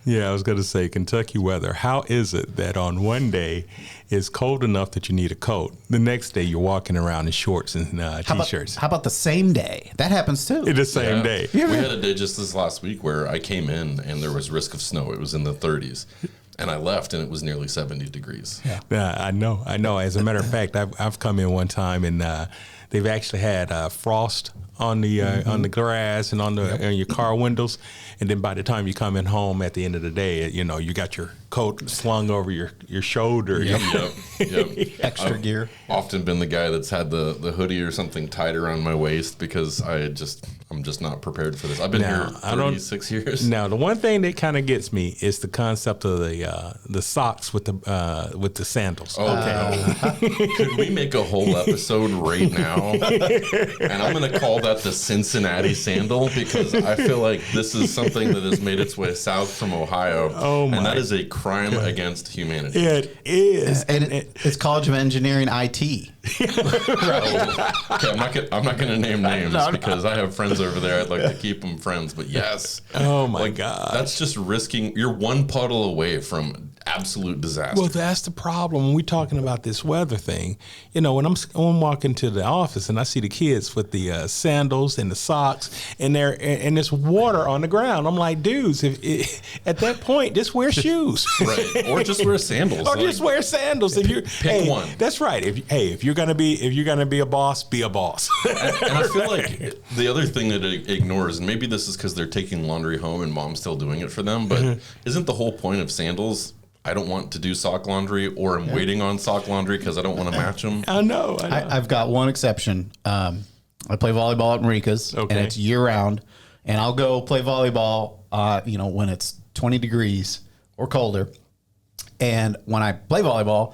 Yeah, I was going to say Kentucky weather. How is it that on one day it's cold enough that you need a coat? The next day you're walking around in shorts and T-shirts. How about the same day? That happens too. The same day. We had a day just this last week where I came in and there was risk of snow. It was in the 30s. And I left and it was nearly 70 degrees. Yeah, I know. As a matter of fact, I've come in one time and they've actually had frost on the grass and on your car windows, and then by the time you come in home at the end of the day, you got your coat slung over your shoulder. Yep. Extra gear. Often been the guy that's had the hoodie or something tied around my waist because I'm just not prepared for this. I've been here 36 years. Now, the one thing that kind of gets me is the concept of the socks with the sandals. Okay. Could we make a whole episode right now? And I'm going to call that the Cincinnati sandal because I feel like this is something that has made its way south from Ohio. And that is a crime against humanity. It is. And it's College of Engineering IT. Okay, I'm not going to name names because I have friends over there. I'd like to keep them friends, but yes. Oh my God. That's just risking. You're one puddle away from absolute disaster. Well, that's the problem when we're talking about this weather thing. When I'm walking to the office and I see the kids with the sandals and the socks and there's water on the ground. I'm like, dudes, at that point, just wear shoes. Right. Or just wear sandals. Or just wear sandals. Pick one. That's right. If you're gonna be a boss, be a boss. And I feel like the other thing that it ignores, and maybe this is because they're taking laundry home and mom's still doing it for them, but isn't the whole point of sandals? I don't want to do sock laundry, or I'm waiting on sock laundry because I don't want to match them. I know. I've got one exception. I play volleyball at Marika's, and it's year round. And I'll go play volleyball, when it's 20 degrees or colder. And when I play volleyball,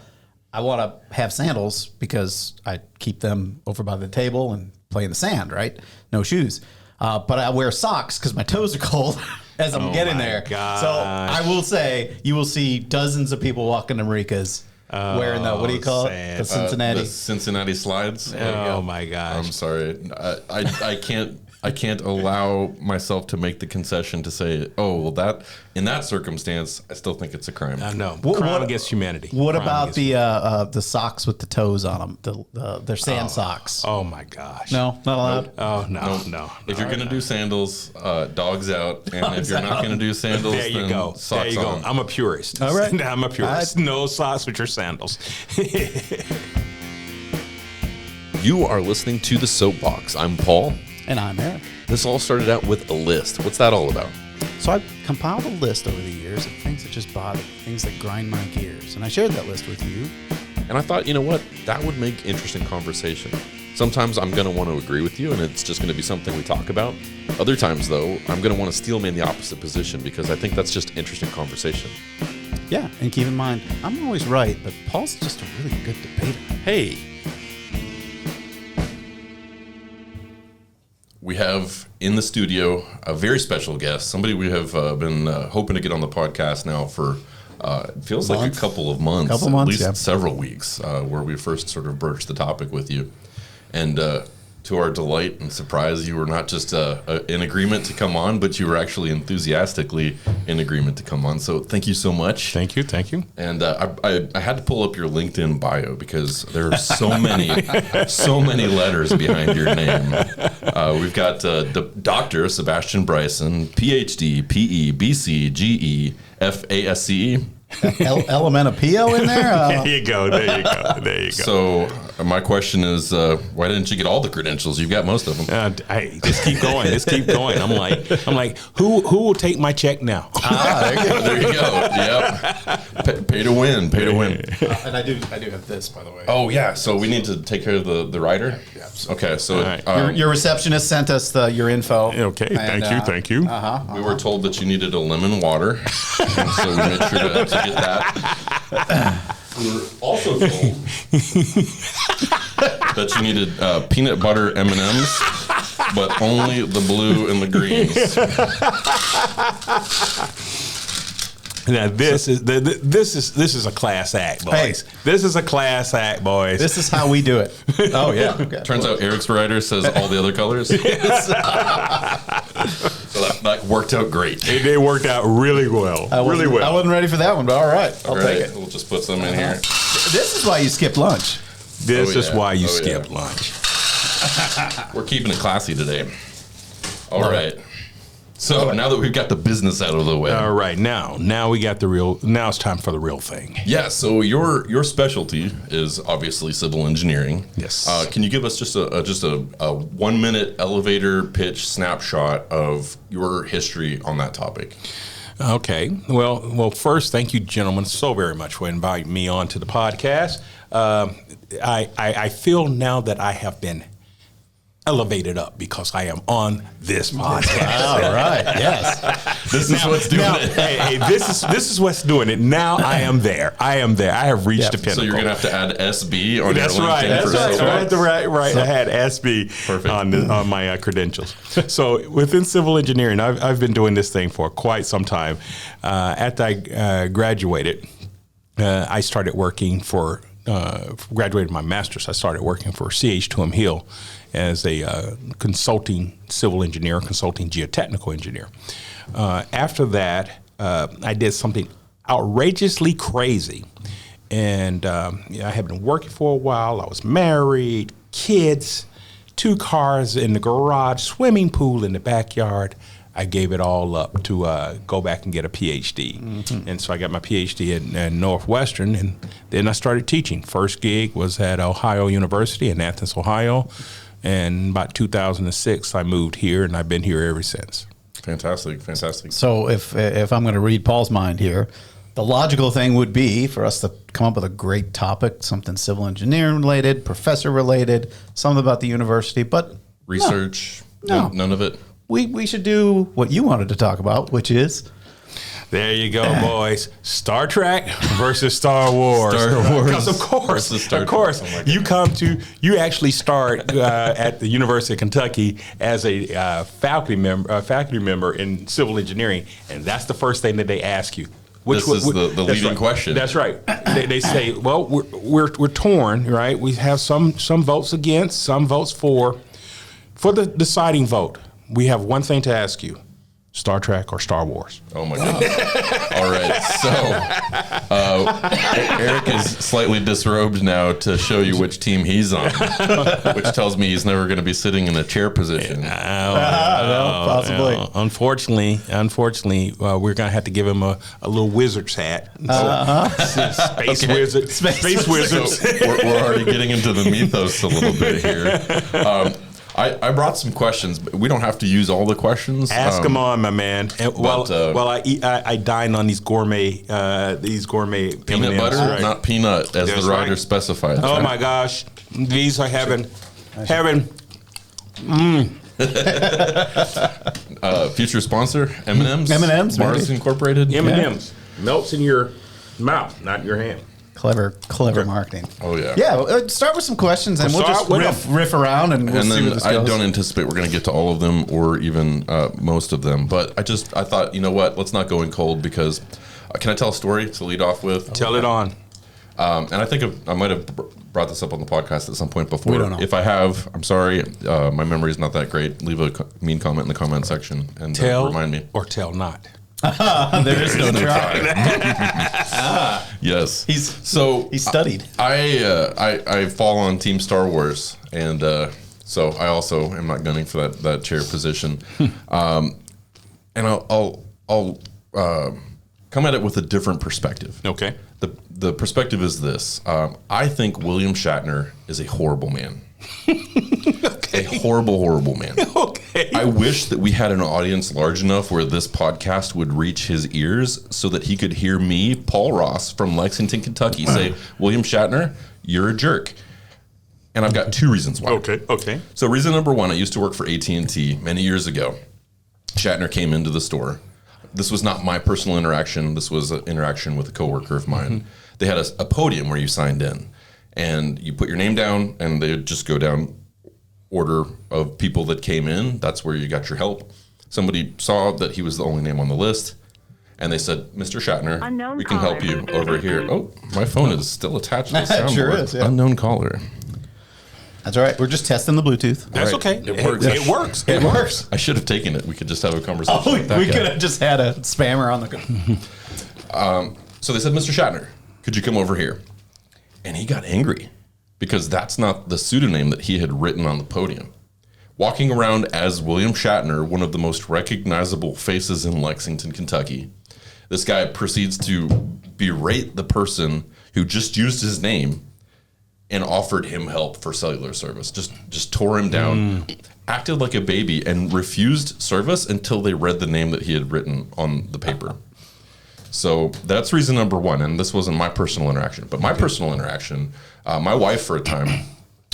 I want to have sandals because I keep them over by the table and play in the sand, right? No shoes. But I wear socks because my toes are cold as I'm getting there. Gosh. So I will say, you will see dozens of people walking to Marika's wearing the, what do you call it? The Cincinnati. The Cincinnati slides. Oh my gosh. I'm sorry. I can't allow myself to make the concession to say, that in that circumstance, I still think it's a crime. I know. Crime against humanity. What about the socks with the toes on them? They're sand socks. Oh my gosh. No, not allowed. Nope. Oh no. If you're gonna do sandals, dogs out, and if you're not gonna do sandals, There you then go. socks There you on. go. I'm a purist. All right. I'm a purist. No socks with your sandals. You are listening to the Soapbox. I'm Paul. And I'm Eric. This all started out with a list. What's that all about? So I've compiled a list over the years of things that just bother, things that grind my gears. And I shared that list with you. And I thought, you know what? That would make interesting conversation. Sometimes I'm going to want to agree with you, and it's just going to be something we talk about. Other times, though, I'm going to want to steel man the opposite position because I think that's just interesting conversation. Yeah, and keep in mind, I'm always right, but Paul's just a really good debater. Hey. We have in the studio a very special guest, somebody we have been hoping to get on the podcast now for it feels like a couple of months, at least several weeks, where we first sort of broached the topic with you. And to our delight and surprise, you were not just in agreement to come on, but you were actually enthusiastically in agreement to come on. So thank you so much. Thank you. And I had to pull up your LinkedIn bio because there are so many letters behind your name. We've got Dr. Sebastian Bryson, PhD, PE, BC, GE, FASCE. Elementapio in there? There you go. So my question is, why didn't you get all the credentials? You've got most of them. Just keep going. I'm like, who will take my check now? There you go. Yep. Pay to win. And I do have this, by the way. Oh yeah. So we need to take care of the writer. Yeah. Okay. So right. Your receptionist sent us your info. Okay. Thank you. We were told that you needed a lemon water, and so we made sure to get that. We were also told that you needed peanut butter M&Ms, but only the blue and the greens. Now this is a class act, boys. Hey. This is a class act, boys. This is how we do it. Oh yeah. Okay. Turns out Eric's writer says all the other colors. So That worked out great. It worked out really well. I wasn't ready for that one, but all right. I'll take it. We'll just put some in here. This is why you skipped lunch. This is why you skipped lunch. We're keeping it classy today. All right. So now that we've got the business out of the way. All right. Now we got now it's time for the real thing. Yeah. So your specialty is obviously civil engineering. Yes. Can you give us just a 1 minute elevator pitch snapshot of your history on that topic? Okay. Well, first, thank you, gentlemen, so very much for inviting me on to the podcast. I feel now that I have been elevated up because I am on this podcast. All right. Yes. This is what's doing it. Hey, this is what's doing it. Now I am there. I have reached the pinnacle. So you're gonna have to add SB on your LinkedIn. That's right. I had SB on my credentials. So within civil engineering, I've been doing this thing for quite some time. After I graduated, I started working for. Graduated my master's. I started working for CH2M Hill as a consulting civil engineer, consulting geotechnical engineer. After that, I did something outrageously crazy. And I had been working for a while. I was married, kids, 2 cars in the garage, swimming pool in the backyard. I gave it all up to go back and get a PhD. Mm-hmm. And so I got my PhD at Northwestern, and then I started teaching. First gig was at Ohio University in Athens, Ohio. And about 2006, I moved here, and I've been here ever since. Fantastic. So if I'm going to read Paul's mind here, the logical thing would be for us to come up with a great topic, something civil engineering related, professor related, something about the university, but research, none of it. We should do what you wanted to talk about, which is... There you go, boys. Star Trek versus Star Wars. Because of course, you actually start at the University of Kentucky as a faculty member in civil engineering, and that's the first thing that they ask you. This is the leading question. That's right. They say, well, we're torn, right? We have some votes against, some votes for. For the deciding vote, we have one thing to ask you. Star Trek or Star Wars? Oh my God. All right. So Eric is slightly disrobed now to show you which team he's on, which tells me he's never going to be sitting in a chair position. Possibly. Unfortunately, we're going to have to give him a little wizard's hat. Space wizard. Space wizards. So we're already getting into the mythos a little bit here. I brought some questions, but we don't have to use all the questions. Ask them on, my man. And, I dine on these gourmet peanut M&Ms, butter, right? Not peanut, as the writer specified. Oh my gosh, these are heaven. Future sponsor, M&Ms. M&Ms, Mars maybe. Incorporated. M&Ms melts in your mouth, not your hand. Clever marketing. Oh yeah. Yeah. Start with some questions, and we'll just riff around, and we'll see where this goes. I don't anticipate we're going to get to all of them, or even most of them. But I thought, you know what? Let's not go in cold, because can I tell a story to lead off with? Tell it on. And I think I might have brought this up on the podcast at some point before. We don't know. If I have, I'm sorry. My memory is not that great. Leave a mean comment in the comment section and remind me. Or tell not. There is no try. Yes, he studied. I fall on Team Star Wars, and so I also am not gunning for that chair position. And I'll come at it with a different perspective. Okay. The perspective is this: I think William Shatner is a horrible man. Okay. A horrible man. Okay. I wish that we had an audience large enough where this podcast would reach his ears so that he could hear me, Paul Ross from Lexington, Kentucky, say, William Shatner, you're a jerk. And I've got 2 reasons why. Okay. So reason number 1, I used to work for AT&T many years ago. Shatner came into the store. This was not my personal interaction. This was an interaction with a coworker of mine. Mm-hmm. They had a podium where you signed in. And you put your name down, and they would just go down order of people that came in. That's where you got your help. Somebody saw that he was the only name on the list, and they said, Mr. Shatner, we can help you over here. Oh, my phone is still attached to the soundboard. Sure is, yeah. Unknown caller. That's all right. We're just testing the Bluetooth. That's right. okay. It works. It works. It works. I should have taken it. We could just have a conversation. We could have just had a spammer on the. So they said, Mr. Shatner, could you come over here? And he got angry because that's not the pseudonym that he had written on the podium. Walking around as William Shatner, one of the most recognizable faces in Lexington, Kentucky, this guy proceeds to berate the person who just used his name and offered him help for cellular service. Just tore him down, acted like a baby, and refused service until they read the name that he had written on the paper. So that's reason number one, and this wasn't my personal interaction. But my personal interaction, my wife for a time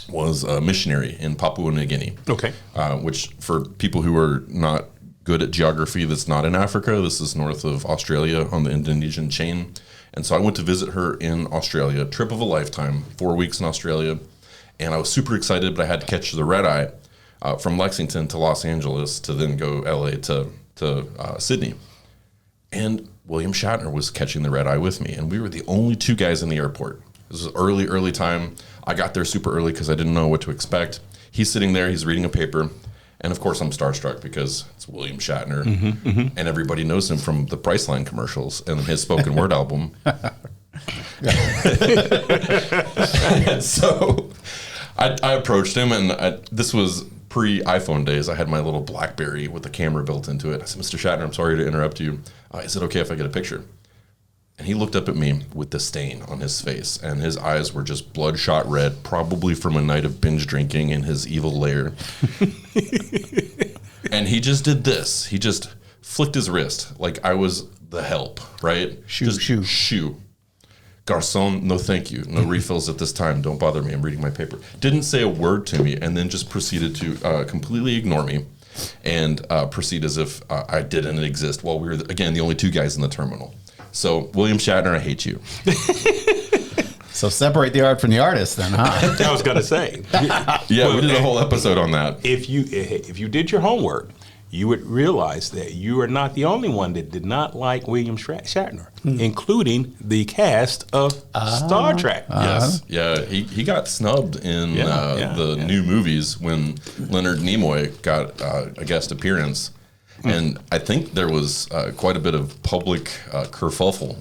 was a missionary in Papua New Guinea. Okay. Which for people who are not good at geography, that's not in Africa. This is north of Australia on the Indonesian chain. And so I went to visit her in Australia, trip of a lifetime, 4 weeks in Australia. And I was super excited, but I had to catch the red eye from Lexington to Los Angeles to then go LA to Sydney. And William Shatner was catching the red eye with me. And we were the only two guys in the airport. This was early time. I got there super early because I didn't know what to expect. He's sitting there, he's reading a paper. And of course, I'm starstruck because it's William Shatner, and everybody knows him from the Priceline commercials and his spoken word album. And so I approached him, and this was pre-iPhone days. I had my little BlackBerry with a camera built into it. I said, Mr. Shatner, I'm sorry to interrupt you. Is it okay if I get a picture? And he looked up at me with disdain on his face, and his eyes were just bloodshot red, probably from a night of binge drinking in his evil lair. And he just did this. He just flicked his wrist like I was the help, right? Shoo. Garçon, no thank you. No refills at this time. Don't bother me. I'm reading my paper. Didn't say a word to me, and then just proceeded to completely ignore me and proceed as if I didn't exist while we were, again, the only two guys in the terminal. So, William Shatner, I hate you. So separate the art from the artist, then, huh? I was going to say. Yeah, we did a whole episode on that. If you did your homework, you would realize that you are not the only one that did not like William Shatner, including the cast of Star Trek. Yes, yeah, he got snubbed in the new movies when Leonard Nimoy got a guest appearance. And I think there was quite a bit of public kerfuffle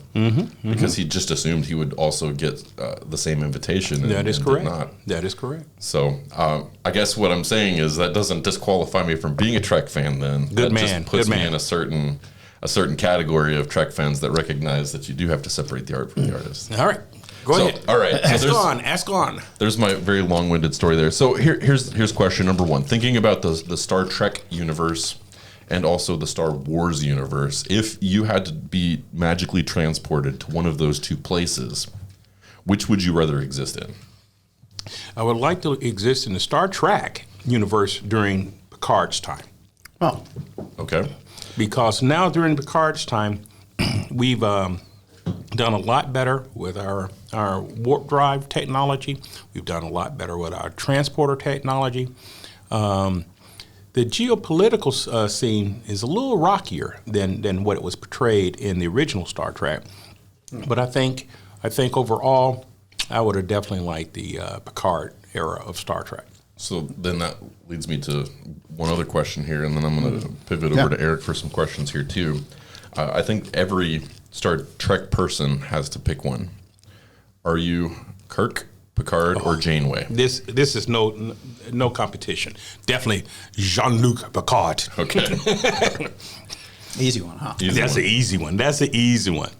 because he just assumed he would also get the same invitation. That is correct. Did not. That is correct. So I guess what I'm saying is that doesn't disqualify me from being a Trek fan. Then Good that man. just puts Good me man. in a certain category of Trek fans that recognize that you do have to separate the art from the artist. All right. Go ahead. All right. Ask on. There's my very long-winded story there. So here's question number one. Thinking about the Star Trek universe and also the Star Wars universe, if you had to be magically transported to one of those two places, which would you rather exist in? I would like to exist in the Star Trek universe during Picard's time. Oh, Okay. Because now during Picard's time, we've done a lot better with our warp drive technology. We've done a lot better with our transporter technology. The geopolitical scene is a little rockier than what it was portrayed in the original Star Trek. But I think overall, I would have definitely liked the Picard era of Star Trek. So then that leads me to one other question here, and then I'm going to pivot over to Eric for some questions here too. I think every Star Trek person has to pick one. Are you Kirk, Picard, or Janeway? This is no competition. Definitely Jean-Luc Picard. Okay. easy one, huh? That's an easy one. That's an easy one.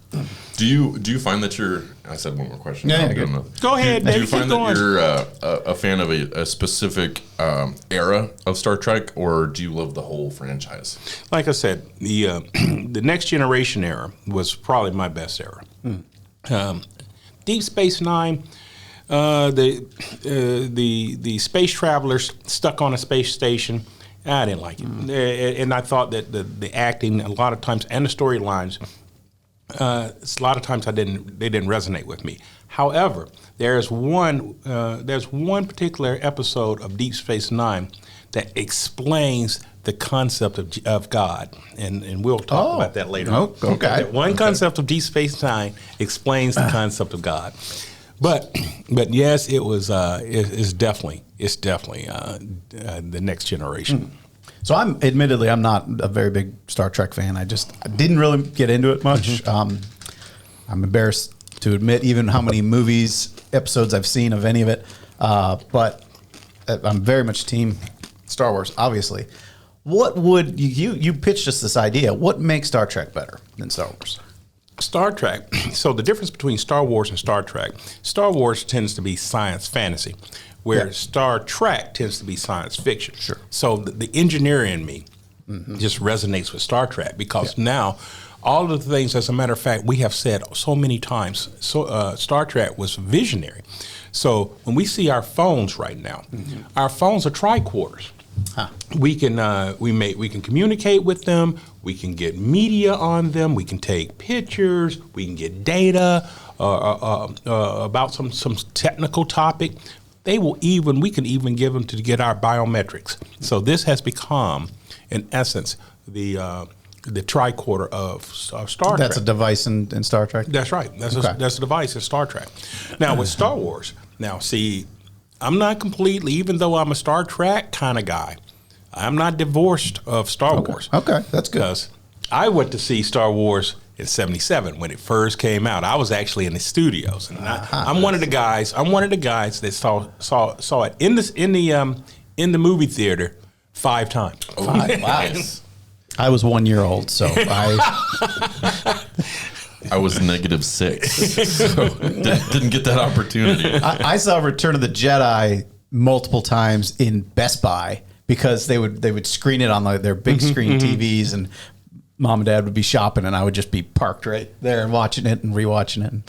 Do you find that you're? I said one more question. Yeah, Go ahead. Do you find that you're a fan of a specific era of Star Trek, or do you love the whole franchise? Like I said, the Next Generation era was probably my best era. Deep Space Nine, the space travelers stuck on a space station. I didn't like it, and I thought that the acting a lot of times and the storylines, a lot of times they didn't resonate with me. However, there's one particular episode of Deep Space Nine that explains the concept of God, and we'll talk about that later. Oh, okay. One concept of Deep Space Nine explains the concept of God. But yes, it was. It's definitely the next generation. So I'm not a very big Star Trek fan. I didn't really get into it much. I'm embarrassed to admit even how many episodes I've seen of any of it. But I'm very much team Star Wars, obviously. What would you pitched us this idea? What makes Star Trek better than Star Wars? Star Trek. So the difference between Star Wars and Star Trek, Star Wars tends to be science fantasy, where Star Trek tends to be science fiction. Sure. So the engineer in me just resonates with Star Trek because now all of the things, as a matter of fact, we have said so many times, Star Trek was visionary. So when we see our phones right now, our phones are tricorders. Huh. We can communicate with them. We can get media on them. We can take pictures. We can get data about some technical topic. We can even give them to get our biometrics. So this has become, in essence, the tricorder of Star Trek. That's a device in Star Trek? That's right. That's a device in Star Trek. Now with Star Wars, I'm not completely, even though I'm a Star Trek kind of guy, I'm not divorced of Star Wars. Okay, that's good. Because I went to see Star Wars in '77 when it first came out. I was actually in the studios, and I'm one of the guys. I'm one of the guys that saw it in the movie theater 5 times. Oh, wow. I was 1 year old, so I was -6, so didn't get that opportunity. I saw Return of the Jedi multiple times in Best Buy because they would screen it on their big screen TVs, and Mom and Dad would be shopping, and I would just be parked right there and watching it and rewatching it and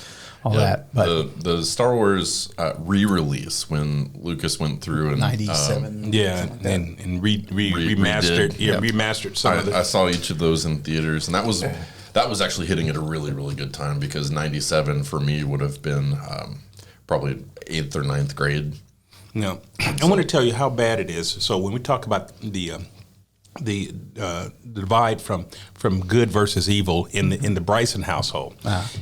all that. But the Star Wars re-release when Lucas went through and '97, and remastered, remastered some of it. I saw each of those in theaters, and that was actually hitting at a really, really good time because '97 for me would have been probably 8th or 9th grade. No, I want to tell you how bad it is. So when we talk about the divide from good versus evil in the Bryson household,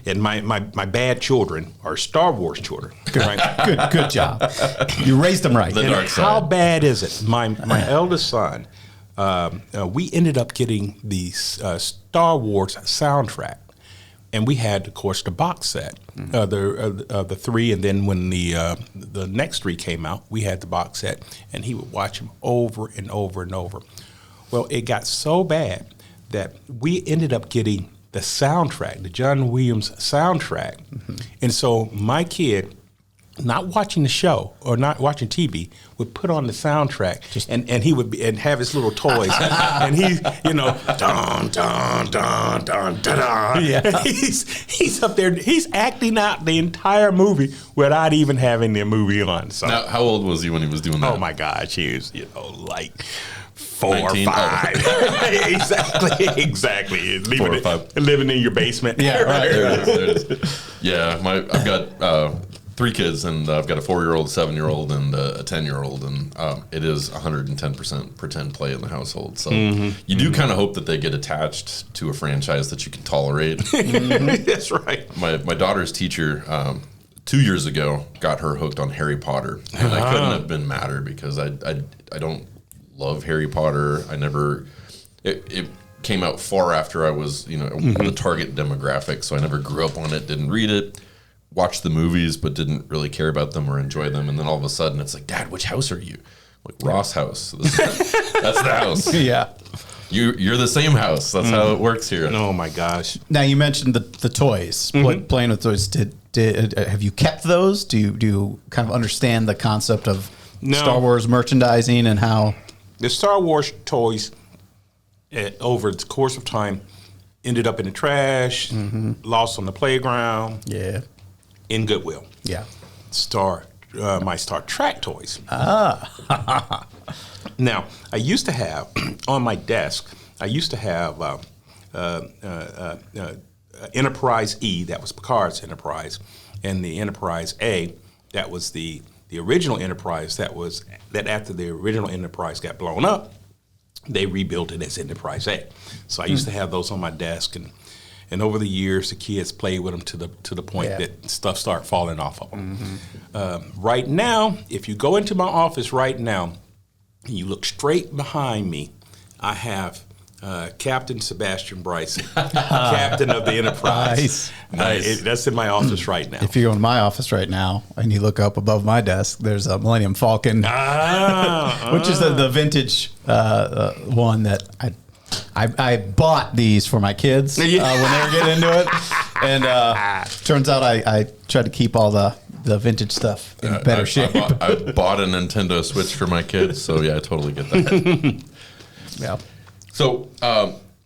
and my bad children are Star Wars children. Right? good job. You raised them right. The dark side. How bad is it? My eldest son. We ended up getting the Star Wars soundtrack, and we had, of course, the box set, the 3, and then when the next 3 came out, we had the box set, and he would watch them over and over and over. Well, it got so bad that we ended up getting the soundtrack, the John Williams soundtrack, and so my kid, not watching the show or not watching TV, would put on the soundtrack and he would have his little toys and he, dun dun dun dun dun. Yeah. He's up there. He's acting out the entire movie without even having the movie on. So now, how old was he when he was doing that? Oh my gosh, he was like 4 or 5. Exactly. Living in your basement. Yeah, right. There it is. Yeah, I've got 3 kids, and I've got a 4-year-old, 7-year-old, and a 10-year-old, and it is 110% pretend play in the household. So you do kind of hope that they get attached to a franchise that you can tolerate. That's right. My daughter's teacher 2 years ago got her hooked on Harry Potter, and I couldn't have been madder because I don't love Harry Potter. It came out far after I was the target demographic, so I never grew up on it, didn't read it. Watched the movies, but didn't really care about them or enjoy them. And then all of a sudden, it's like, Dad, which house are you? Like Ross house. So that's the house. Yeah, you're the same house. That's how it works here. Oh my gosh! Now you mentioned the toys. Playing with toys. Have you kept those? Do you kind of understand the concept of Star Wars merchandising and how the Star Wars toys over the course of time ended up in the trash, lost on the playground. Yeah. In Goodwill. Yeah. My Star Trek toys. Now, I used to have on my desk, Enterprise E, that was Picard's Enterprise, and the Enterprise A, that was the original Enterprise that after the original Enterprise got blown up, they rebuilt it as Enterprise A. So I used to have those on my desk, And over the years, the kids played with them to the point that stuff started falling off of them. Right now, if you go into my office right now, and you look straight behind me, I have Captain Sebastian Bryson, captain of the Enterprise. Nice. That's in my office right now. If you go in my office right now and you look up above my desk, there's a Millennium Falcon, which is the vintage one that I bought these for my kids when they were getting into it. And turns out I tried to keep all the vintage stuff in better shape. I bought a Nintendo Switch for my kids, so yeah, I totally get that. Yeah. So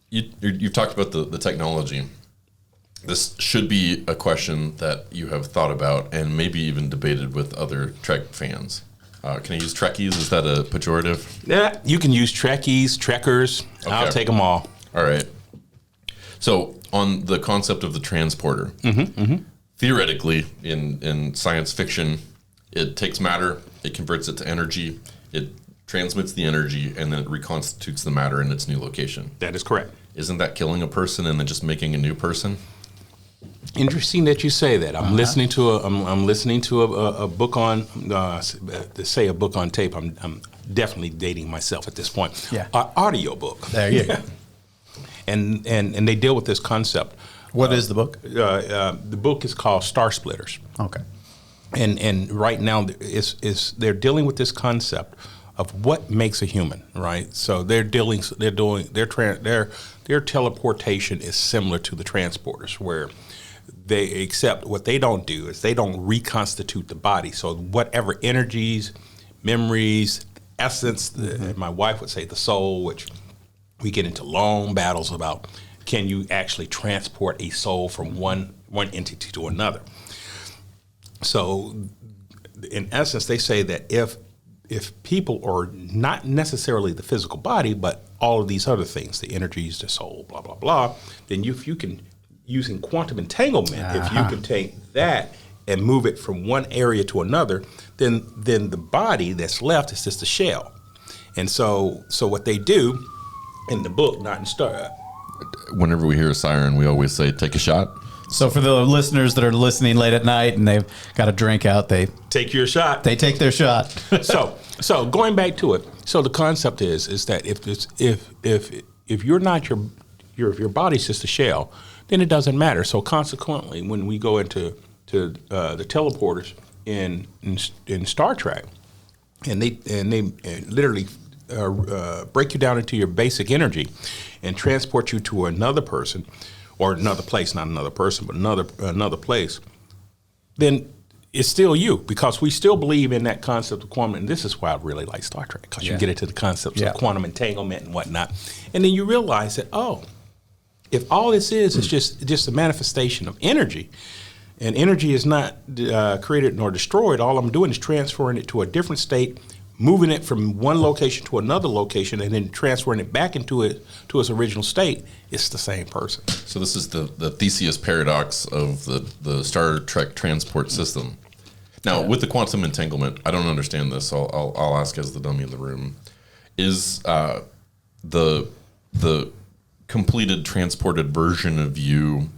you've talked about the technology. This should be a question that you have thought about and maybe even debated with other Trek fans. Can I use Trekkies? Is that a pejorative? Yeah, you can use Trekkies, Trekkers. Okay. I'll take them all. All right. So on the concept of the transporter, theoretically, in science fiction, it takes matter, it converts it to energy, it transmits the energy, and then it reconstitutes the matter in its new location. That is correct. Isn't that killing a person and then just making a new person? Interesting that you say that. I'm listening to a book on to say a book on tape. I'm definitely dating myself at this point. Yeah, audio book. There you go. And they deal with this concept. What is the book? The book is called Star Splitters. Okay. And right now they're dealing with this concept of what makes a human, right? So their teleportation is similar to the transporters, where except what they don't do is they don't reconstitute the body. So whatever energies, memories, essence, my wife would say the soul, which we get into long battles about, can you actually transport a soul from one entity to another? So in essence, they say that if people are not necessarily the physical body, but all of these other things, the energies, the soul, blah, blah, blah, then if you can, using quantum entanglement, if you can take that and move it from one area to another, then the body that's left is just a shell. And so what they do in the book, not in Star. Whenever we hear a siren, we always say, take a shot. So for the listeners that are listening late at night and they've got a drink out, they take your shot. They take their shot. So going back to it, so the concept is that if you're not if your body's just a shell, then it doesn't matter. So consequently, when we go into the teleporters in Star Trek, and they literally break you down into your basic energy and transport you to another person or another place, not another person, but another place, then it's still you, because we still believe in that concept of quantum. And this is why I really like Star Trek, because you get into the concepts of quantum entanglement and whatnot. And then you realize that, if all this is just a manifestation of energy, and energy is not created nor destroyed, all I'm doing is transferring it to a different state, moving it from one location to another location, and then transferring it back to its original state, it's the same person. So this is the Theseus paradox of the Star Trek transport system. Now, with the quantum entanglement, I don't understand this, so I'll ask as the dummy in the room. Is the completed transported version of you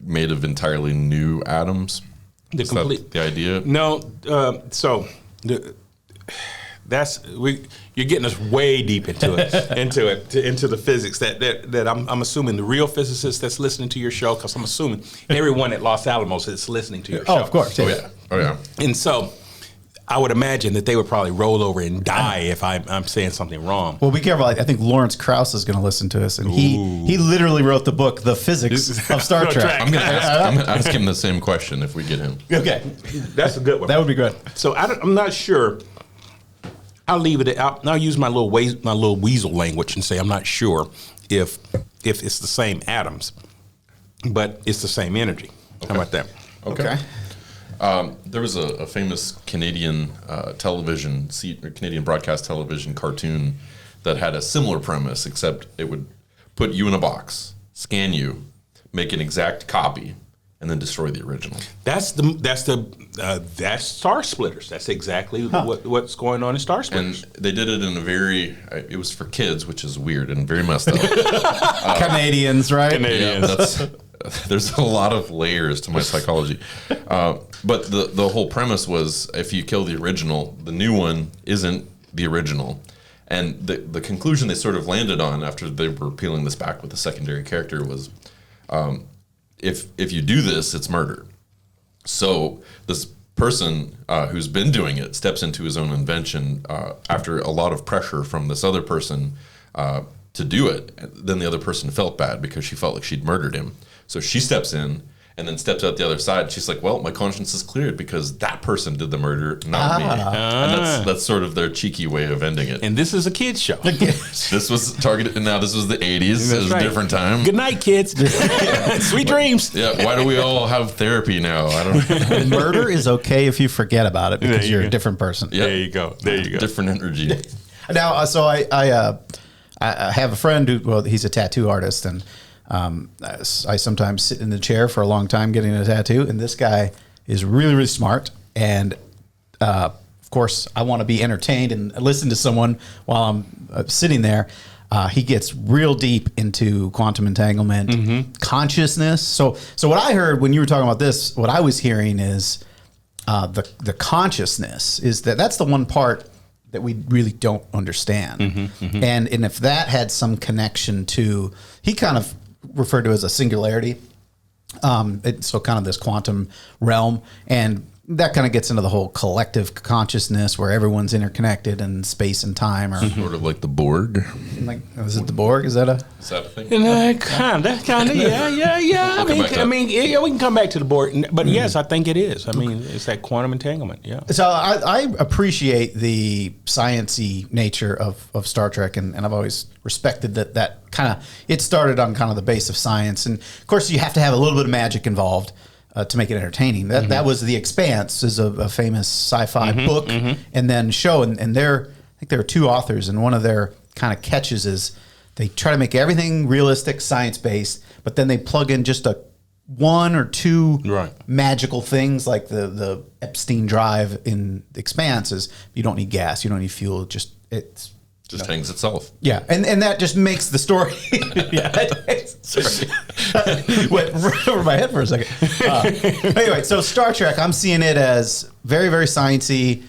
made of entirely new atoms? Is that the idea? No. You're getting us way deep into it, into the physics that I'm assuming the real physicist that's listening to your show, because I'm assuming everyone at Los Alamos is listening to your show. Oh, of course. Yeah. Oh yeah. And so I would imagine that they would probably roll over and die if I'm saying something wrong. Well, be careful. I think Lawrence Krauss is going to listen to us, and he literally wrote the book, The Physics of Star Trek. I'm going to ask him the same question if we get him. Okay. That's a good one. That would be good. So I'm not sure. I'll leave it. I'll use my little weasel language and say I'm not sure if it's the same atoms, but it's the same energy. Okay. How about that? Okay. There was a famous Canadian Canadian broadcast television cartoon that had a similar premise, except it would put you in a box, scan you, make an exact copy, and then destroy the original. That's Star Splitters. That's exactly what's going on in Star Splitters. And they did it in a very, it was for kids, which is weird and very messed up. Canadians, right? Canadians. Yeah, there's a lot of layers to my psychology. But the whole premise was, if you kill the original, the new one isn't the original. And the conclusion they sort of landed on after they were peeling this back with the secondary character was, if you do this, it's murder. So this person who's been doing it steps into his own invention after a lot of pressure from this other person to do it. Then the other person felt bad because she felt like she'd murdered him. So she steps in and then steps out the other side. She's like, well, my conscience is cleared because that person did the murder, not me. And that's sort of their cheeky way of ending it. And this is a kid's show. This was targeted, and now this was the 80s. It was a different time. Good night, kids. Sweet dreams. Yeah, why do we all have therapy now? I don't know. Murder is okay if you forget about it because you're a different person. Yeah. There you go. Different energy. Now, so I have a friend who, well, he's a tattoo artist, and I sometimes sit in the chair for a long time getting a tattoo, and this guy is really, really smart. And of course, I want to be entertained and listen to someone while I'm sitting there. He gets real deep into quantum entanglement, consciousness. So what I heard when you were talking about this, what I was hearing is the consciousness is that's the one part that we really don't understand. And if that had some connection to, he kind of referred to as a singularity, so kind of this quantum realm, and that kind of gets into the whole collective consciousness where everyone's interconnected in space and time, or sort of like the Borg. like, is it the Borg? Is that a thing? Kind of, yeah. I mean, we can come back to the board, but yes, I think it is. I mean, it's that quantum entanglement. Yeah. So I appreciate the sciencey nature of Star Trek, and I've always respected that kind of, it started on kind of the base of science, and of course you have to have a little bit of magic involved to make it entertaining. That was The Expanse, is a famous sci-fi book and then show, and I think there are two authors, and one of their kind of catches is they try to make everything realistic, science-based, but then they plug in just one or two magical things, like the Epstein drive in The Expanse is you don't need gas, you don't need fuel, just hangs itself. Yeah, and that just makes the story. Went right over my head for a second. Anyway, so Star Trek, I'm seeing it as very, very sciencey,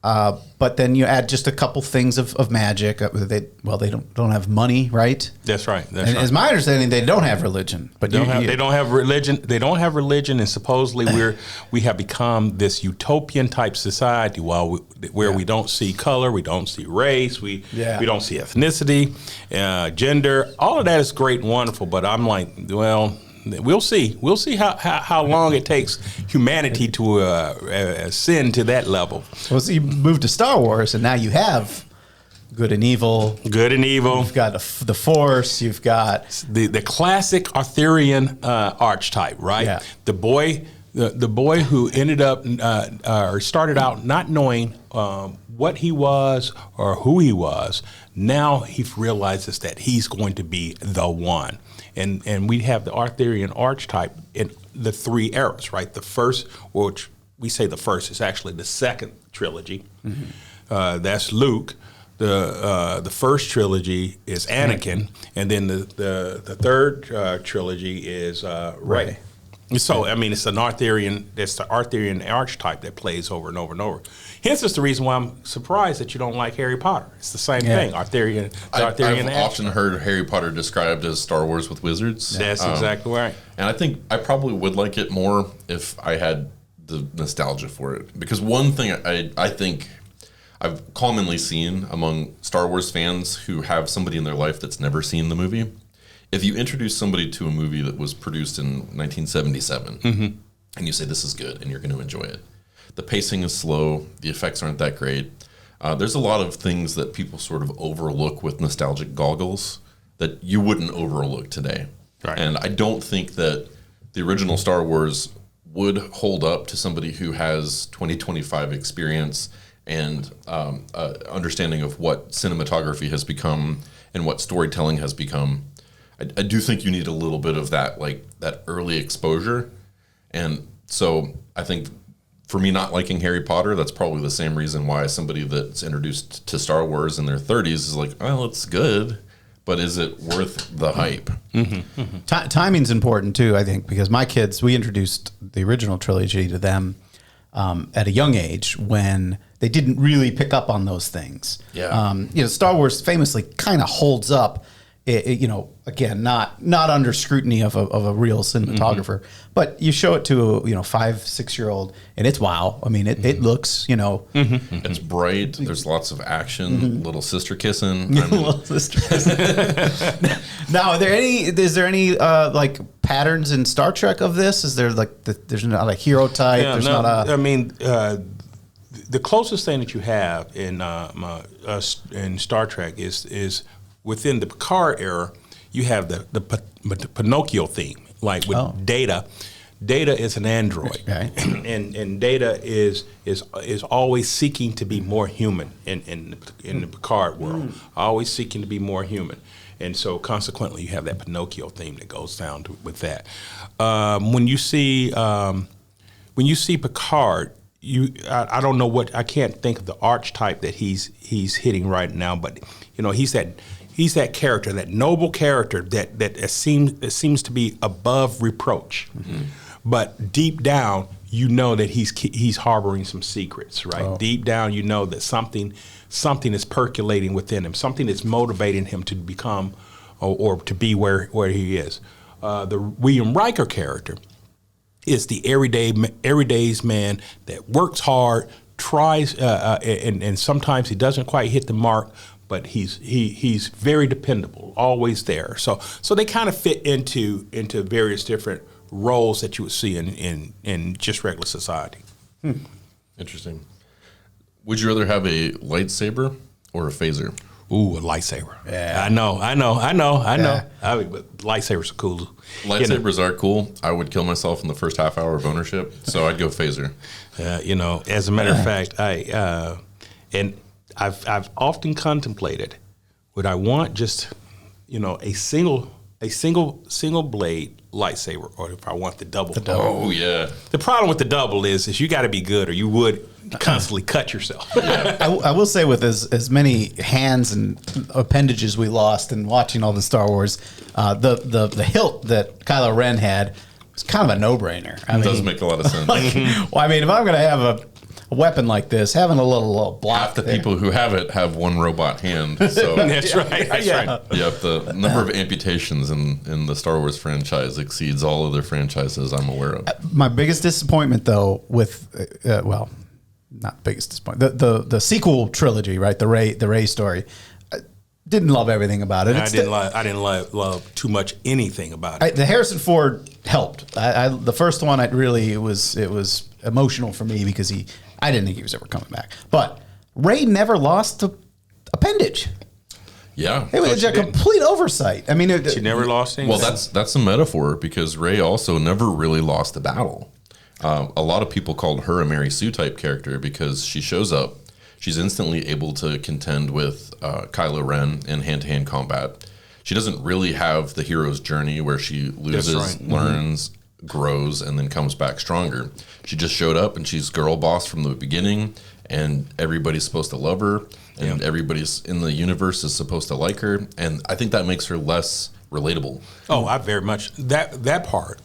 but then you add just a couple things of magic. They don't have money, right? That's right. As my understanding, they don't have religion. But they don't have religion. They don't have religion, and supposedly we have become this utopian type society where we don't see color, we don't see race, we don't see ethnicity, gender. All of that is great and wonderful, but I'm like, well, we'll see. We'll see how long it takes humanity to ascend to that level. Well, so you move to Star Wars, and now you have good and evil. Good and evil. You've got the Force. You've got the classic Arthurian archetype, right? Yeah. The boy who ended up or started out not knowing what he was or who he was. Now he realizes that he's going to be the one. And we have the Arthurian archetype in the three eras, right? The first, which we say the first, is actually the second trilogy. That's Luke. The first trilogy is Anakin, and then the third trilogy is Rey. So I mean, it's the Arthurian archetype that plays over and over and over. Hence, is the reason why I'm surprised that you don't like Harry Potter. It's the same thing. Arthurian. I've often heard Harry Potter described as Star Wars with wizards. That's exactly right. And I think I probably would like it more if I had the nostalgia for it. Because one thing I think I've commonly seen among Star Wars fans who have somebody in their life that's never seen the movie, if you introduce somebody to a movie that was produced in 1977 and you say this is good and you're going to enjoy it, the pacing is slow, the effects aren't that great. There's a lot of things that people sort of overlook with nostalgic goggles that you wouldn't overlook today. Right. And I don't think that the original Star Wars would hold up to somebody who has 2025 experience and understanding of what cinematography has become and what storytelling has become. I do think you need a little bit of that, like that early exposure. And so I think for me not liking Harry Potter, that's probably the same reason why somebody that's introduced to Star Wars in their 30s is like, well, it's good, but is it worth the hype? Mm-hmm. Mm-hmm. Timing's important too, I think, because my kids, we introduced the original trilogy to them at a young age when they didn't really pick up on those things. Yeah. Star Wars famously kind of holds up, again, not under scrutiny of a real cinematographer, but you show it to a 5-6-year-old and it's wow. I mean, it looks, it's bright. There's lots of action, little sister kissing. Little sister kissing. Now, is there any like patterns in Star Trek of this? Is there there's not a hero type? Yeah, there's not a. I mean, the closest thing that you have in Star Trek is within the Picard era, you have the Pinocchio theme, like with Data. Data is an android, okay. and Data is always seeking to be more human in the Picard world, always seeking to be more human, and so consequently you have that Pinocchio theme that goes down with that. When you see Picard, I don't know I can't think of the archetype that he's hitting right now, but he's that character, that noble character that seems to be above reproach. Mm-hmm. But deep down, that he's harboring some secrets, right? Oh. Deep down, that something is percolating within him, something that's motivating him to become or to be where he is. The William Riker character is the everyday's man that works hard, tries, and sometimes he doesn't quite hit the mark, but he's very dependable, always there. So they kind of fit into various different roles that you would see in just regular society. Interesting. Would you rather have a lightsaber or a phaser? Ooh, a lightsaber. Yeah. I know. Yeah. But lightsabers are cool. Lightsabers are cool. I would kill myself in the first half hour of ownership, so I'd go phaser. As a matter of fact, I've often contemplated, would I want just, a single blade lightsaber, or if I want the double. Oh yeah. The problem with the double is you got to be good, or you would constantly cut yourself. Yeah. I will say, with as many hands and appendages we lost in watching all the Star Wars, the hilt that Kylo Ren had was kind of a no-brainer. It does make a lot of sense. Well, I mean, if I'm going to have a weapon like this, having a little block. Half the people who have it have one robot hand. So that's right. That's right. Yep. The number of amputations in the Star Wars franchise exceeds all other franchises I'm aware of. My biggest disappointment, though, with not biggest disappointment, the sequel trilogy, right? The Rey story. Didn't love everything about it. I didn't love too much anything about it. The Harrison Ford helped. The first one, it was emotional for me because I didn't think he was ever coming back. But Rey never lost the appendage. Yeah, it was a complete oversight. I mean, she never lost anything. Well, that's a metaphor because Rey also never really lost a battle. A lot of people called her a Mary Sue type character because she shows up. She's instantly able to contend with Kylo Ren in hand-to-hand combat. She doesn't really have the hero's journey where she loses, learns, grows, and then comes back stronger. She just showed up, and she's girl boss from the beginning, and everybody's supposed to love her, and everybody's in the universe is supposed to like her, and I think that makes her less relatable. Oh, I very much. That part,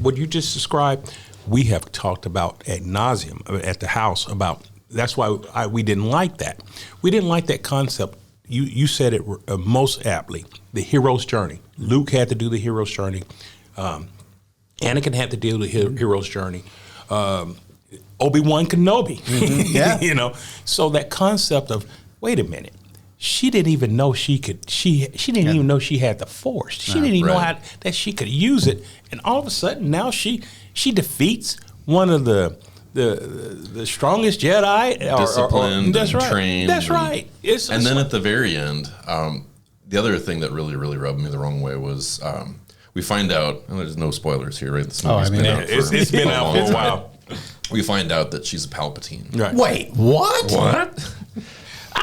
what you just described, we have talked about ad nauseum at the house about. That's why we didn't like that. We didn't like that concept. You said it most aptly. The hero's journey. Luke had to do the hero's journey. Anakin had to do the hero's journey. Obi-Wan Kenobi. Mm-hmm. Yeah. So that concept of, wait a minute, she didn't even know she could. She didn't even know she had the Force. She didn't even know that she could use it. And all of a sudden now she defeats one of the strongest Jedi, disciplined, that's and right. trained. That's right. And then at the very end, the other thing that really, really rubbed me the wrong way was we find out, and there's no spoilers here, right? This movie's been out it's been out for a while. We find out that she's a Palpatine. Right. Wait, what? What?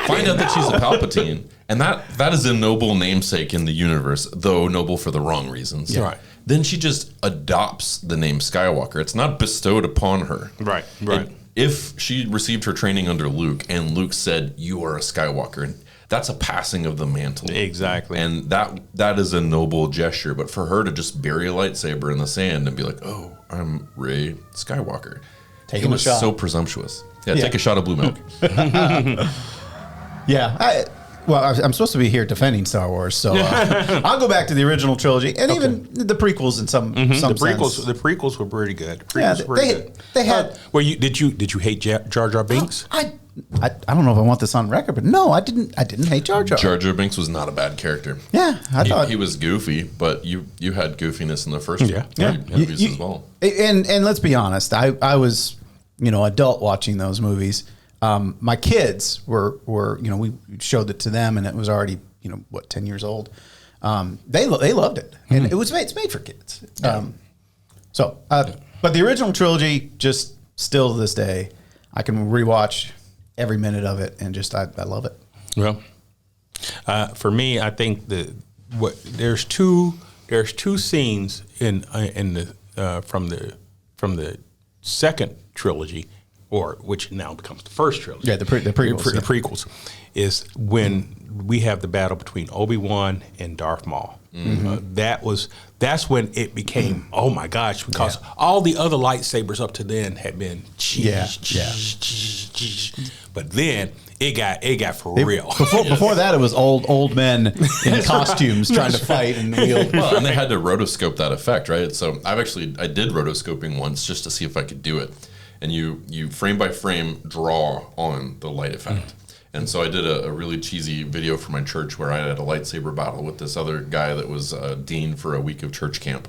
find out that she's a Palpatine, and that is a noble namesake in the universe, though noble for the wrong reasons. Yeah. Right. Then she just adopts the name Skywalker. It's not bestowed upon her. Right. If she received her training under Luke, and Luke said, "You are a Skywalker," that's a passing of the mantle. Exactly. And that is a noble gesture. But for her to just bury a lightsaber in the sand and be like, "Oh, I'm Rey Skywalker," taking a shot. So presumptuous. Yeah, take a shot of blue milk. Yeah. I'm supposed to be here defending Star Wars, so I'll go back to the original trilogy and even the prequels in some the prequels. sense. The prequels were pretty good. They had. Well, did you hate Jar Jar Binks? I don't know if I want this on record, but no, I didn't hate Jar Jar. Jar Jar Binks was not a bad character. Yeah, I thought he was goofy, but you had goofiness in the first movies as well. And let's be honest, I was adult watching those movies. My kids were we showed it to them, and it was already 10 years old. They loved it, and it's made for kids. Yeah. But the original trilogy, just still to this day, I can rewatch every minute of it, and just I love it. Well, for me, I think there's two scenes in the from the second trilogy, or which now becomes the first trilogy. Yeah, the prequels. The prequels is when we have the battle between Obi-Wan and Darth Maul. Mm-hmm. That's when it became oh my gosh, because all the other lightsabers up to then had been but then it got for real. Before that, it was old men in costumes trying to fight and wield. Well, and they had to rotoscope that effect, right? So I did rotoscoping once just to see if I could do it. And you frame by frame draw on the light effect. And so I did a really cheesy video for my church where I had a lightsaber battle with this other guy that was dean for a week of church camp.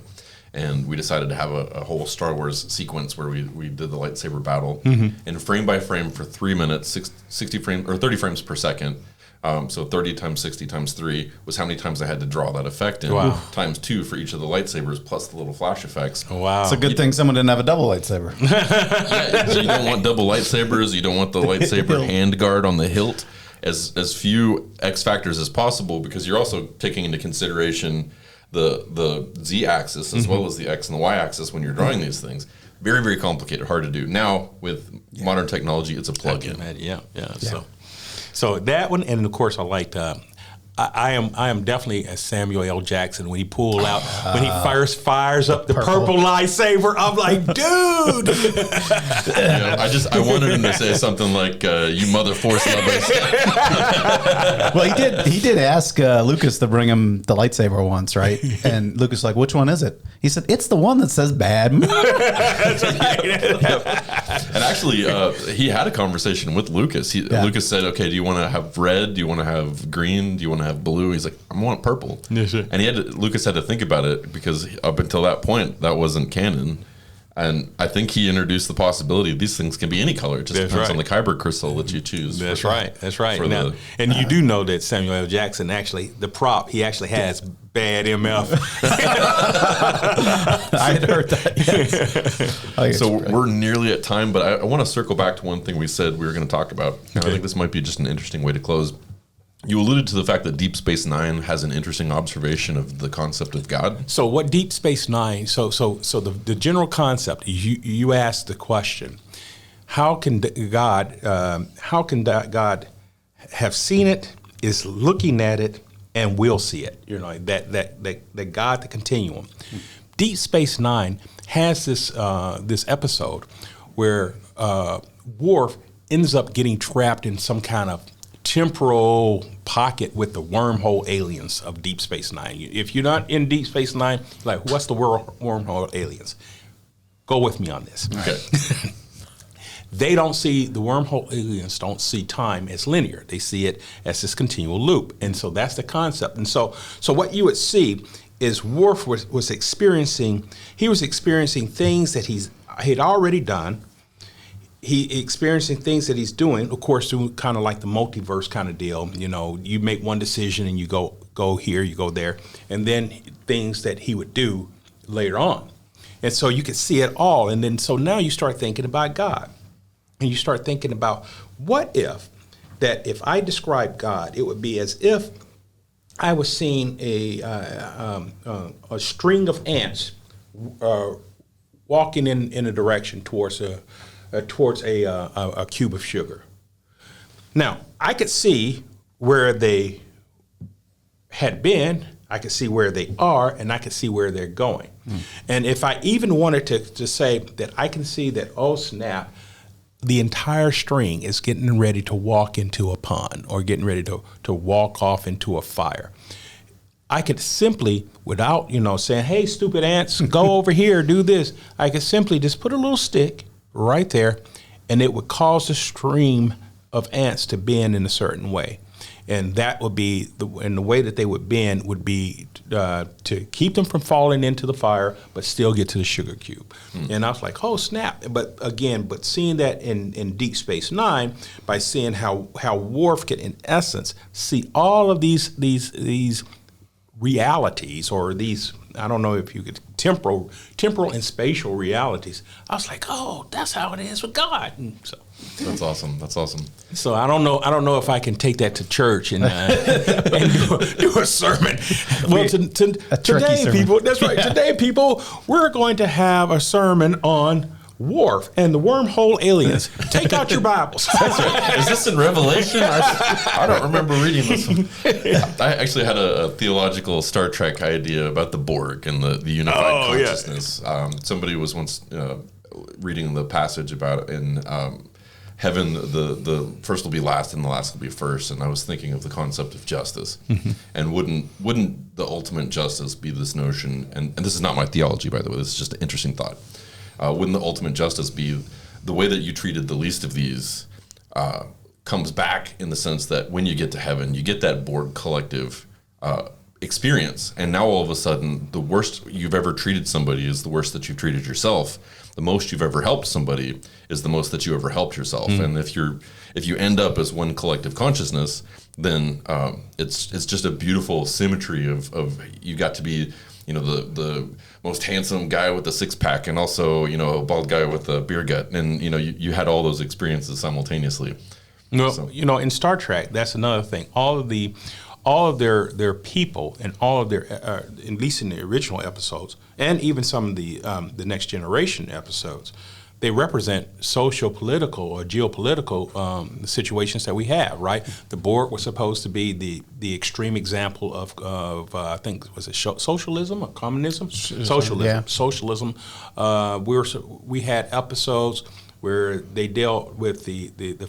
And we decided to have a whole Star Wars sequence where we did the lightsaber battle. And frame by frame for 3 minutes, 60 frames or 30 frames per second. So 30 times 60 times 3 was how many times I had to draw that effect in. Wow. Times 2 for each of the lightsabers plus the little flash effects. Oh, wow. It's a good thing someone didn't have a double lightsaber. So you don't want double lightsabers. You don't want the lightsaber hand guard on the hilt. As few X factors as possible, because you're also taking into consideration the Z axis as well as the X and the Y axis when you're drawing these things. Very, very complicated, hard to do. Now with modern technology, it's a plug-in. Yeah. So that one, and of course, I liked. I am definitely a Samuel L. Jackson when he pulled out when he first fires up the purple lightsaber. I'm like, dude. I wanted him to say something like, "You mother Force lovers." Well, he did ask Lucas to bring him the lightsaber once, right? And Lucas was like, "Which one is it?" He said, "It's the one that says bad." That's right. And actually, he had a conversation with Lucas. Lucas said, "Okay, do you want to have red? Do you want to have green? Do you want to have blue?" He's like, "I want purple." Yes, sir. And Lucas had to think about it because up until that point, that wasn't canon. And I think he introduced the possibility these things can be any color. It just depends on the kyber crystal that you choose. That's right. Now, and you do know that Samuel L. Jackson actually, the prop, he actually has bad MF. I had heard that. Yes. So we're nearly at time, but I want to circle back to one thing we said we were going to talk about. And I think this might be just an interesting way to close. You alluded to the fact that Deep Space Nine has an interesting observation of the concept of God. So what Deep Space Nine, so the general concept, you asked the question, how can God have seen it, is looking at it, and will see it? That God, the continuum. Deep Space Nine has this episode where Worf ends up getting trapped in some kind of temporal pocket with the wormhole aliens of Deep Space Nine. If you're not in Deep Space Nine, like, what's the wormhole aliens? Go with me on this. Okay. The wormhole aliens don't see time as linear. They see it as this continual loop. And so that's the concept. And so what you would see is Worf was experiencing things that he'd already done. He experiencing things that he's doing, of course, through kind of like the multiverse kind of deal. You make one decision and you go here, you go there, and then things that he would do later on. And so you could see it all. And then so now you start thinking about God. And you start thinking about, what if that if I describe God, it would be as if I was seeing a string of ants walking in a direction towards a cube of sugar. Now, I could see where they had been, I could see where they are, and I could see where they're going. And if I even wanted to say that I can see that, oh snap, the entire string is getting ready to walk into a pond or getting ready to walk off into a fire. I could simply, without, saying, hey, stupid ants, go over here, do this, I could simply just put a little stick right there, and it would cause the stream of ants to bend in a certain way. And that would be, the way that they would bend would be to keep them from falling into the fire, but still get to the sugar cube. And I was like, oh, snap. But seeing that in Deep Space Nine, by seeing how Worf could, in essence, see all of these realities, or these, I don't know if you could, temporal and spatial realities, I was like, oh, that's how it is with God. And so that's awesome. That's awesome. So I don't know if I can take that to church and do a sermon. Well, today, sermon. people, that's right. Yeah. Today, people, we're going to have a sermon on Worf and the wormhole aliens. Take out your Bibles. That's right. Is this in Revelation? I don't remember reading this one. I actually had a theological Star Trek idea about the Borg and the unified consciousness. Yeah. Somebody was once reading the passage about in heaven, the first will be last and the last will be first. And I was thinking of the concept of justice. And wouldn't the ultimate justice be this notion, and this is not my theology, by the way, this is just an interesting thought. Wouldn't the ultimate justice be the way that you treated the least of these comes back in the sense that when you get to heaven, you get that Borg collective experience. And now all of a sudden, the worst you've ever treated somebody is the worst that you've treated yourself. The most you've ever helped somebody is the most that you ever helped yourself. And if you end up as one collective consciousness, then it's just a beautiful symmetry of you got to be, the most handsome guy with a six pack, and also, a bald guy with a beer gut, and you had all those experiences simultaneously. In Star Trek, that's another thing. All of their people and all of their, at least in the original episodes, and even some of the Next Generation episodes, they represent social, political, or geopolitical situations that we have, right? The Borg was supposed to be the extreme example of I think, was it socialism or communism? Socialism. Yeah. Socialism. We had episodes where they dealt with the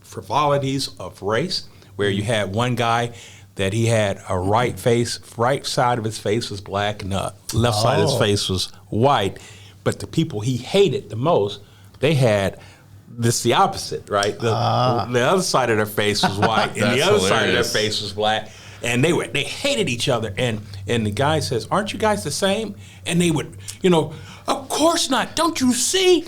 frivolities of race, where you had one guy that he had a right side of his face was black and the left side of his face was white. But the people he hated the most, they had the opposite, right? The other side of their face was white, and the other side of their face was black, and they hated each other. And the guy says, "Aren't you guys the same?" And they would, of course not. Don't you see?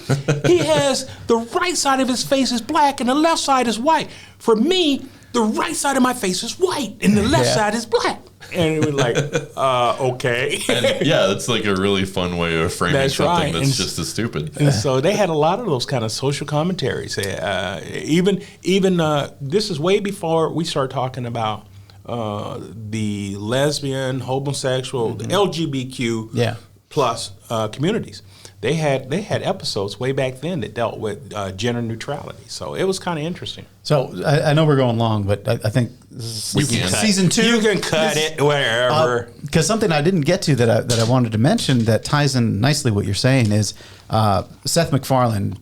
He has the right side of his face is black, and the left side is white. For me, the right side of my face is white, and the left side is black. And it was like, okay. And that's like a really fun way of framing something that's just as stupid. And so they had a lot of those kind of social commentaries. Even this is way before we start talking about the lesbian, homosexual, the LGBTQ plus communities. They had episodes way back then that dealt with gender neutrality. So it was kind of interesting. So I know we're going long, but I think this is season 2. You can cut it wherever. Because something I didn't get to that I wanted to mention that ties in nicely what you're saying is Seth MacFarlane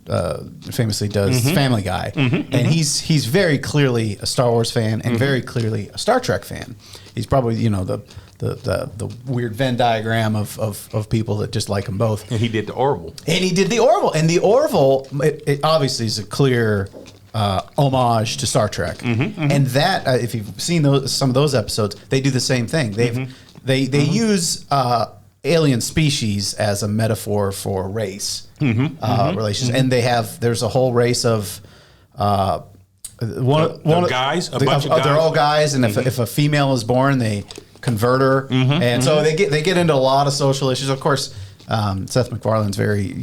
famously does Family Guy, and he's very clearly a Star Wars fan and very clearly a Star Trek fan. He's probably the weird Venn diagram of people that just like them both. And he did the Orville. And the Orville, it obviously is a clear homage to Star Trek. And that, if you've seen some of those episodes, they do the same thing. They use alien species as a metaphor for race relations, and there's a whole race of guys, a bunch of guys. They're all guys, and if a female is born, they convert her, and so they get into a lot of social issues. Of course, Seth MacFarlane's very,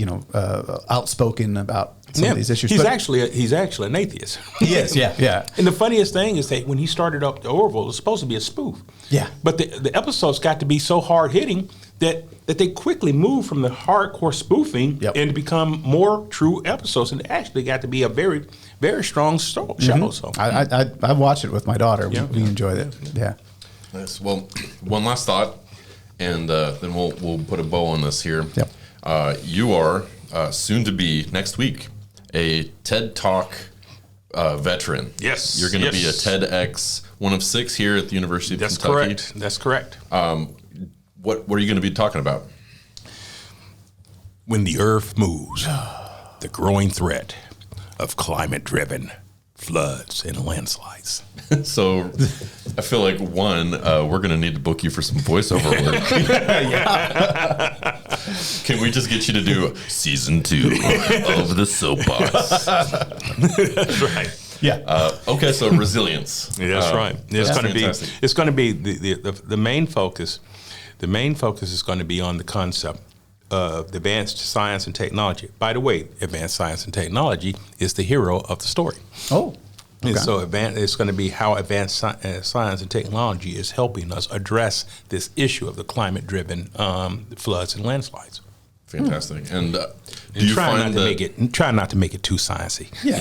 outspoken about some of these issues. He's actually an atheist. He is, yeah. And the funniest thing is that when he started up the Orville, it was supposed to be a spoof. Yeah. But the episodes got to be so hard hitting that they quickly moved from the hardcore spoofing and to become more true episodes, and it actually got to be a very, very strong show. So I watched it with my daughter. We enjoyed it. Yeah. Yes. Well, one last thought, and then we'll put a bow on this here. Yep. You are soon to be next week a TED Talk veteran. Yes. You're going to be a TEDx, one of 6 here at the University of Kentucky. That's correct. What are you going to be talking about? When the Earth moves, the growing threat of climate-driven floods and landslides. So I feel like, we're going to need to book you for some voiceover work. Can we just get you to do season 2 of the Soapbox? That's right. Yeah. Okay, so resilience. Yeah, that's right. It's going to be the main focus. The main focus is going to be on the concept of advanced science and technology. By the way, advanced science and technology is the hero of the story. Oh. Okay. And so it's going to be how advanced science and technology is helping us address this issue of the climate-driven floods and landslides. Fantastic. And do you try find try not to make it too sciencey. Yeah.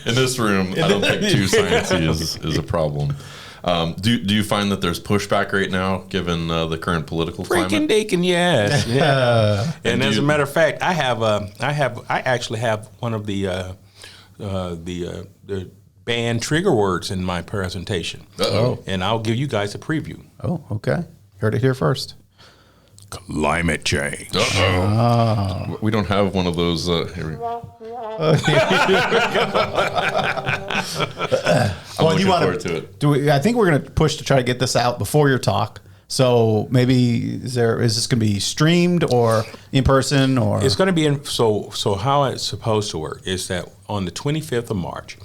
In this room, I don't think too sciencey is a problem. Do you find that there's pushback right now, given the current political climate? Freaking deacon, yes. Yeah. And as a matter of fact, I actually have one of the banned trigger words in my presentation. Uh-oh. And I'll give you guys a preview. Oh, okay. Heard it here first. Climate change. Uh-oh. We don't have one of those. Here we go. I'm looking forward to it. I think we're going to push to try to get this out before your talk. So maybe is this going to be streamed or in person, or it's going to be so how it's supposed to work is that on the 25th of March,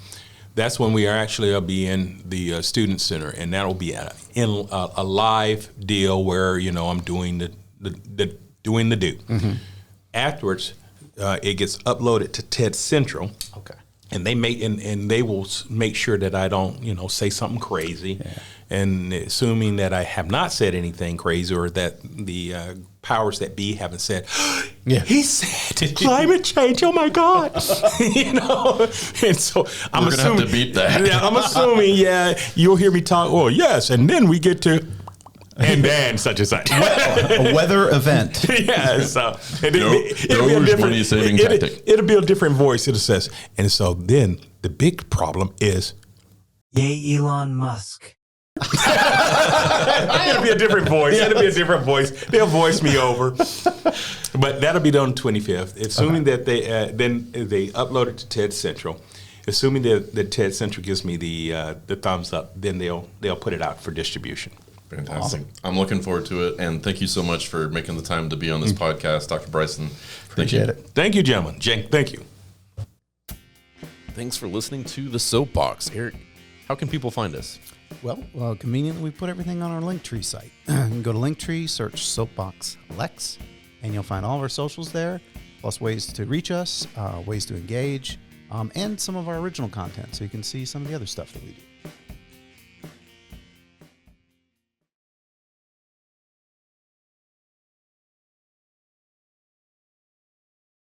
that's when we will be in the student center, and that'll be in a live deal where I'm doing the do. Mm-hmm. Afterwards, it gets uploaded to TED Central. Okay. And they will make sure that I don't say something crazy. Yeah. And assuming that I have not said anything crazy, or that the powers that be haven't said, he said climate change. Oh my God, And so I'm We're gonna have to beat that. Yeah, I'm assuming. Yeah, you'll hear me talk. Oh yes, and then we get to. And then such and such. A weather event. Yeah. So it'll be a money-saving tactic. It'll be a different voice. It says, and so then the big problem is, yay, Elon Musk. It'll be a different voice. Yes. It'll be a different voice. They'll voice me over. But that'll be done 25th. Assuming that they upload it to TED Central. Assuming that TED Central gives me the thumbs up, then they'll put it out for distribution. Fantastic. Awesome. I'm looking forward to it, and thank you so much for making the time to be on this podcast, Dr. Bryson. Appreciate it. Thank you, gentlemen. Thank you. Thanks for listening to The Soapbox. Eric, how can people find us? Well, conveniently, we put everything on our Linktree site. You can go to Linktree, search SoapBox Lex, and you'll find all of our socials there, plus ways to reach us, ways to engage, and some of our original content, so you can see some of the other stuff that we do.